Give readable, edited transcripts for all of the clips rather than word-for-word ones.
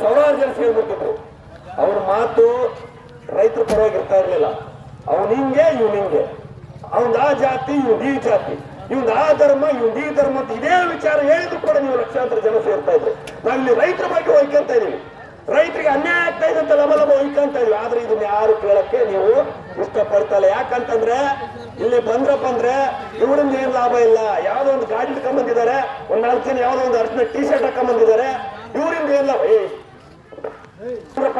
ಸಾವಿರಾರು ಜನ ಸೇರ್ಬಿಟ್ಟಿದ್ರು. ಅವ್ರ ಮಾತು ರೈತರ ಪರವಾಗಿ ಇರ್ತಾ ಇರ್ಲಿಲ್ಲ. ಅವ್ನು ಹಿಂಗೆ ಇವ್ನು ಹಿಂಗೆ, ಅವ್ನ್ ಆ ಜಾತಿ ಇವ್ನು ಈ ಜಾತಿ, ಇವ್ನ್ ಆ ಧರ್ಮ ಇವ್ನು ಈ ಧರ್ಮ ಅಂತ ಇದೇ ವಿಚಾರ ಹೇಳಿದ್ರು ಕೂಡ ನೀವು ಲಕ್ಷಾಂತರ ಜನ ಸೇರ್ತಾ ಇದ್ರು. ನಾವಿಲ್ಲಿ ರೈತರ ಬಗ್ಗೆ ಒಯ್ಕೊಂತ ಇದೀವಿ, ರೈತರಿಗೆ ಅನ್ಯಾಯ ಆಗ್ತಾ ಇದೆ ಅಂತ ಲಭ ಒಯ್ಕೊಂತ ಇದೀವಿ. ಆದ್ರೆ ಇದನ್ನ ಯಾರು ಕೇಳಕ್ಕೆ ನೀವು ಇಷ್ಟಪಡ್ತಲ್ಲ. ಯಾಕಂತಂದ್ರೆ ಇಲ್ಲಿ ಬಂದ್ರಪ್ಪ ಅಂದ್ರೆ ಇವರಿಂದ ಏನ್ ಲಾಭ ಇಲ್ಲ. ಯಾವ್ದೋ ಒಂದು ಗಾಡಿ ಇಟ್ಕೊಂಡ್ಬಂದಿದ್ದಾರೆ, ಒಂದ್ 4 ಜನ ಯಾವ್ದೋ ಒಂದು ಅರ್ಶನ ಟೀ ಶರ್ಟ್ ಹಾಕೊಂಡ್ಬಂದಿದ್ದಾರೆ, ಇವರಿಂದ ಏನ್ ಲಾಭ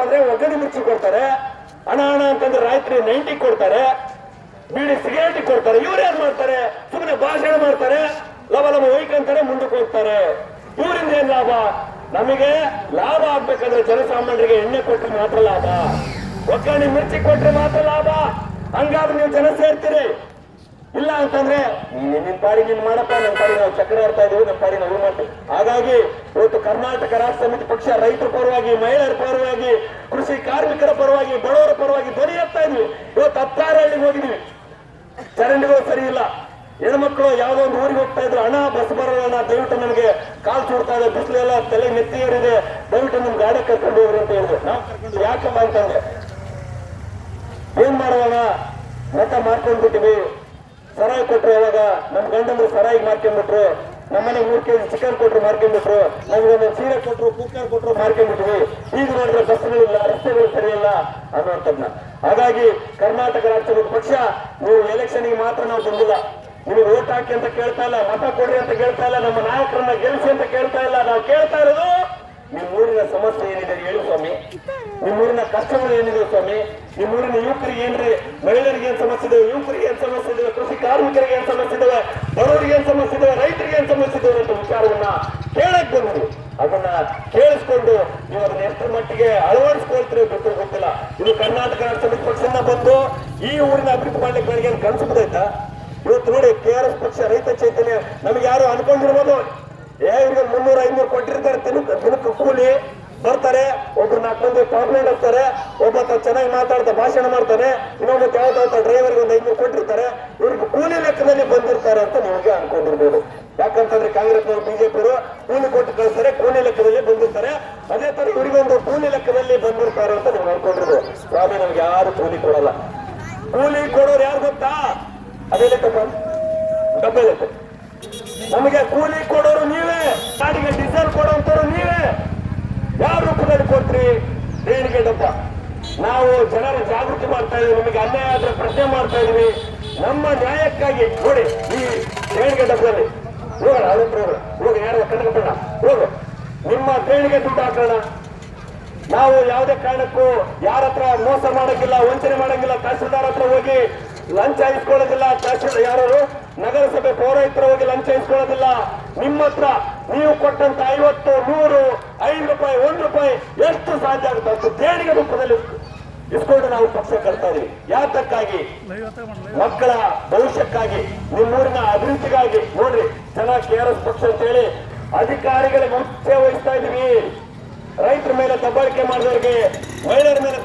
ಅಂದ್ರೆ ಒಗ್ಗರಣೆ ಮಿರ್ಚಿ ಕೊಡ್ತಾರೆ, ಹಣ ಅಂತಂದ್ರೆ ರಾತ್ರಿ 90 ಕೊಡ್ತಾರೆ, ಬೀಡಿ ಸಿಗರೇಟ್ ಕೊಡ್ತಾರೆ. ಇವ್ರೇನ್ ಮಾಡ್ತಾರೆ? ಸುಮ್ಮನೆ ಭಾಷಣ ಮಾಡ್ತಾರೆ, ಲಭ ಒಯ್ಕೊಂತಾರೆ, ಮುಂದಕ್ಕೆ ಹೋಗ್ತಾರೆ. ಇವರಿಂದ ಏನ್ ಲಾಭ? ನಮಗೆ ಲಾಭ ಆಗ್ಬೇಕಂದ್ರೆ ಜನಸಾಮಾನ್ಯರಿಗೆ ಎಣ್ಣೆ ಕೊಟ್ಟರೆ ಮಾತ್ರ ಲಾಭ, ಒಗ್ಗರಣೆ ಮಿರ್ಚಿ ಕೊಟ್ರೆ ಮಾತ್ರ ಲಾಭ. ಹಂಗಾದ್ರೆ ನೀವು ಜನ ಸೇರ್ತೀರಿ. ಇಲ್ಲ ಅಂತಂದ್ರೆ ನಿನ್ ಪಾಡಿ ನೀನ್ ಮಾಡಪ್ಪ, ನಮ್ಮ ಪಾಡಿ ನಾವು ಚಕ್ರ ಆಡ್ತಾ ಇದೀವಿ, ನಮ್ಮ ಪಾಡಿ ನಾವು ಮಾಡ್ತೀವಿ. ಹಾಗಾಗಿ ಇವತ್ತು ಕರ್ನಾಟಕ ರಾಷ್ಟ್ರ ಸಮಿತಿ ಪಕ್ಷ ರೈತರ ಪರವಾಗಿ, ಮಹಿಳೆಯರ ಪರವಾಗಿ, ಕೃಷಿ ಕಾರ್ಮಿಕರ ಪರವಾಗಿ, ಬಡವರ ಪರವಾಗಿ ಧ್ವನಿ ಎತ್ತಾ ಇದ್ವಿ. ಇವತ್ತು 16 ಹಳ್ಳಿಗೆ ಹೋಗಿದ್ವಿ, ಚರಂಡಿಗಳು ಸರಿ ಇಲ್ಲ. ಹೆಣ್ಮಕ್ಳು ಯಾವ್ದೋ ಒಂದು ಊರಿಗೆ ಹೋಗ್ತಾ ಇದ್ರು, ಹಣ ಬಸ್ ಬರೋಣ, ದಯವಿಟ್ಟು ನಮಗೆ ಕಾಲ್ ಚೂಡ್ತಾ ಇದೆ, ಬಿಸಿಲೆಲ್ಲ ತಲೆ ನೆತ್ತಿಯರಿದೆ, ದಯವಿಟ್ಟು ನಿಮ್ ಗಾಡಿ ಕರ್ಕೊಂಡು ಹೋಗ್ರಿ ಅಂತ ಹೇಳಿದ್ರು. ನಾವು ಕರ್ಕೊಂಡು ಯಾಕಮ್ಮ ಅಂತಂದ್ರೆ ಏನ್ ಮಾಡೋಣ, ಮತ ಮಾಡ್ಕೊಂಡ್ಬಿಟ್ಟಿವಿ. ಸರಾಯಿ ಕೊಟ್ರು, ಅವಾಗ ನಮ್ ಗಂಡಂದ್ರು ಸರಾಯಿ ಮಾರ್ಕೊಂಡ್ಬಿಟ್ರು, ನಮ್ಮನೆ 3 ಕೆಜಿ ಚಿಕನ್ ಕೊಟ್ರು ಮಾರ್ಕೊಂಡ್ಬಿಟ್ರು, ನಮ್ಗೊಂದು ಸೀರೆ ಕೊಟ್ರು, ಕುಕ್ಕರ್ ಕೊಟ್ರು ಮಾರ್ಕೊಂಡ್ಬಿಟ್ವಿ. ಈಗ ನೋಡಿದ್ರೆ ಬಸ್ಗಳಿಲ್ಲ, ರಸ್ತೆಗಳು ಸರಿಯಿಲ್ಲ ಅನ್ನುವಂಥದ್ನ. ಹಾಗಾಗಿ ಕರ್ನಾಟಕ ರಾಷ್ಟ್ರ ಪಕ್ಷ ನೀವು ಎಲೆಕ್ಷನ್ಗೆ ಮಾತ್ರ ನಾವು ಬಂದಿಲ್ಲ, ನಿಮಗೆ ಓಟ್ ಹಾಕಿ ಅಂತ ಕೇಳ್ತಾ ಇಲ್ಲ, ಮತ ಕೊಡ್ರಿ ಅಂತ ಕೇಳ್ತಾ ಇಲ್ಲ, ನಮ್ಮ ನಾಯಕರನ್ನ ಗೆಲ್ಸಿ ಅಂತ ಕೇಳ್ತಾ ಇಲ್ಲ. ನಾವು ಕೇಳ್ತಾ ಇರೋದು ನಿಮ್ಮೂರಿನ ಸಮಸ್ಯೆ ಏನಿದೆ ಹೇಳಿ ಸ್ವಾಮಿ, ನಿಮ್ಮೂರಿನ ಕಷ್ಟಗಳು ಏನಿದೆ ಸ್ವಾಮಿ, ನಿಮ್ಮೂರಿನ ಯುವಕರಿಗೆ ಏನ್ರಿ, ಮಹಿಳೆಯರಿಗೆ ಏನ್ ಸಮಸ್ಯೆ ಇದೆ, ಯುವಕರಿಗೆ ಏನ್ ಸಮಸ್ಯೆ ಇದೆ, ಕೃಷಿ ಕಾರ್ಮಿಕರಿಗೆ ಏನ್ ಸಮಸ್ಯೆ ಇದೆ, ಬಡವರಿಗೆ ಏನ್ ಸಮಸ್ಯೆ ಇದೆ, ರೈತರಿಗೆ ಏನ್ ಸಮಸ್ಯೆ ಇದೆ ಅಂತ ವಿಚಾರವನ್ನ ಕೇಳಕ್ ಬಂದ್ವಿ. ಅದನ್ನ ಕೇಳಿಸ್ಕೊಂಡು ನೀವು ಅದನ್ನ ಎಷ್ಟು ಮಟ್ಟಿಗೆ ಅಳವಡಿಸ್ಕೊಳ್ತೀರಿ ಗೊತ್ತಿಲ್ಲ. ಇದು ಕರ್ನಾಟಕ ರಾಷ್ಟ್ರ ಸಮಿತಿ ಪಕ್ಷದಿಂದ ಬಂದು ಈ ಊರಿನ ಅಭಿವೃದ್ಧಿ ಮಾಡ್ಲಿಕ್ಕೆ ನನಗೆ ಏನು ಕನಸು ಬಿದ್ದೈತಾ? ಇವತ್ತು ನೋಡಿ KRS ಪಕ್ಷ ರೈತ ಚೈತನ್ಯ ನಮ್ಗೆ ಯಾರು ಅನ್ಕೊಂಡಿರ್ಬೋದು, ಇವ್ರಿಗೆ 300-500 ಕೊಟ್ಟಿರ್ತಾರೆ, ದಿನಕ್ಕೆ ಕೂಲಿ ಬರ್ತಾರೆ, ಒಬ್ರು 4 ಮಂದಿ ಪರ್ಮನೆಂಟ್ ಹೋಗ್ತಾರೆ, ಒಬ್ಬ ಚೆನ್ನಾಗಿ ಮಾತಾಡ್ತಾ ಭಾಷಣ ಮಾಡ್ತಾನೆ, ಇನ್ನೊಬ್ಬ ಯಾವ್ದಾವ ಡ್ರೈವರ್ಗೆ ಒಂದು 500 ಕೊಟ್ಟಿರ್ತಾರೆ, ಇವ್ರಿಗೆ ಕೂಲಿ ಲೆಕ್ಕದಲ್ಲಿ ಬಂದಿರ್ತಾರೆ ಅಂತ ನಿಮಗೆ ಅನ್ಕೊಂಡಿರ್ಬೋದು. ಯಾಕಂತಂದ್ರೆ ಕಾಂಗ್ರೆಸ್ನವರು ಬಿಜೆಪಿಯವರು ಕೂಲಿ ಕೊಟ್ಟು ಕಳಿಸ್ತಾರೆ, ಕೂಲಿ ಲೆಕ್ಕದಲ್ಲಿ ಬಂದಿರ್ತಾರೆ. ಅದೇ ತರ ಇವರಿಗೊಂದು ಕೂಲಿ ಲೆಕ್ಕದಲ್ಲಿ ಬಂದಿರ್ತಾರೆ ಅಂತ ನೀವು ಅನ್ಕೊಂಡಿರ್ಬೋದು. ಸ್ವಾಮಿ ನಮ್ಗೆ ಯಾರು ಕೂಲಿ ಕೊಡಲ್ಲ. ಕೂಲಿ ಕೊಡೋರು ಯಾರು ಗೊತ್ತಾ? ಅದೇ ಲೆಕ್ಕ ಡಬ್ಬೆ ಲೆಕ್ಕ. ನಮಗೆ ಕೂಲಿ ಕೊಡೋರು ನೀವೇ, ಗಾಡಿಗೆ ಡೀಸೆಲ್ ಕೊಡೋಂಥವ್ರು ನೀವೇ. ಯಾವ ರೂಪದಲ್ಲಿ ಕೊಟ್ರಿ? ದೇಣಿಗೆ ಡಬ್ಬ. ನಾವು ಜನರ ಜಾಗೃತಿ ಮಾಡ್ತಾ ಇದೀವಿ, ನಿಮಗೆ ಅನ್ಯಾಯ ಆದ್ರೆ ಪ್ರಶ್ನೆ ಮಾಡ್ತಾ ಇದೀವಿ. ನಮ್ಮ ನ್ಯಾಯಕ್ಕಾಗಿ ನೋಡಿ ಈ ದೇಣಿಗೆ ಡಬ್ಬದಲ್ಲಿ ಹೋಗೋಣ, ಹೋಗಿ ಯಾರು ಕನಕಪಣ್ಣ ಹೋಗು, ನಿಮ್ಮ ದೇಣಿಗೆ ದುಡ್ಡು ಹಾಕೋಣ. ನಾವು ಯಾವುದೇ ಕಾರಣಕ್ಕೂ ಯಾರ ಹತ್ರ ಮೋಸ ಮಾಡಂಗಿಲ್ಲ, ವಂಚನೆ ಮಾಡಂಗಿಲ್ಲ. ತಹಸೀಲ್ದಾರ್ ಹತ್ರ ಹೋಗಿ ಲಂಚ ಇಸ್ಕೊಳ್ಳೋದಿಲ್ಲ, ತಹಸೀಲ್ದಾರ್ ಯಾರು ನಗರಸಭೆ ಪೌರಾಯುಕ್ತರ ಹೋಗಿ ಲಂಚ ಇಸ್ಕೊಳ್ಳೋದಿಲ್ಲ. ನಿಮ್ಮ ಹತ್ರ ನೀವು ಕೊಟ್ಟಂತ 50, 100, 5 ರೂಪಾಯಿ, 1 ರೂಪಾಯಿ ಎಷ್ಟು ಸಾಧ್ಯ ಆಗುತ್ತೆ ಅಷ್ಟು ದೇಣಿಗೆ ರೂಪದಲ್ಲಿ ಇಸ್ಕೊಂಡು ನಾವು ಪಕ್ಷ ಕಟ್ತಾ ಇದೀವಿ. ಯಾತಕ್ಕಾಗಿ? ಮಕ್ಕಳ ಭವಿಷ್ಯಕ್ಕಾಗಿ, ನಿಮ್ಮೂರಿನ ಅಭಿವೃದ್ಧಿಗಾಗಿ. ನೋಡ್ರಿ ಚೆನ್ನಾಗಿ KRS ಪಕ್ಷ ಅಂತ ಹೇಳಿ ಅಧಿಕಾರಿಗಳಿಗೆ ಮುಖ್ಯ ವಹಿಸ್ತಾ ಇದೀವಿ. ರೈತರ ಮೇಲೆ ದಬ್ಬಾಳಿಕೆ ಮಾಡಿದವರಿಗೆ, ಮಹಿಳೆಯರ ಮೇಲೆ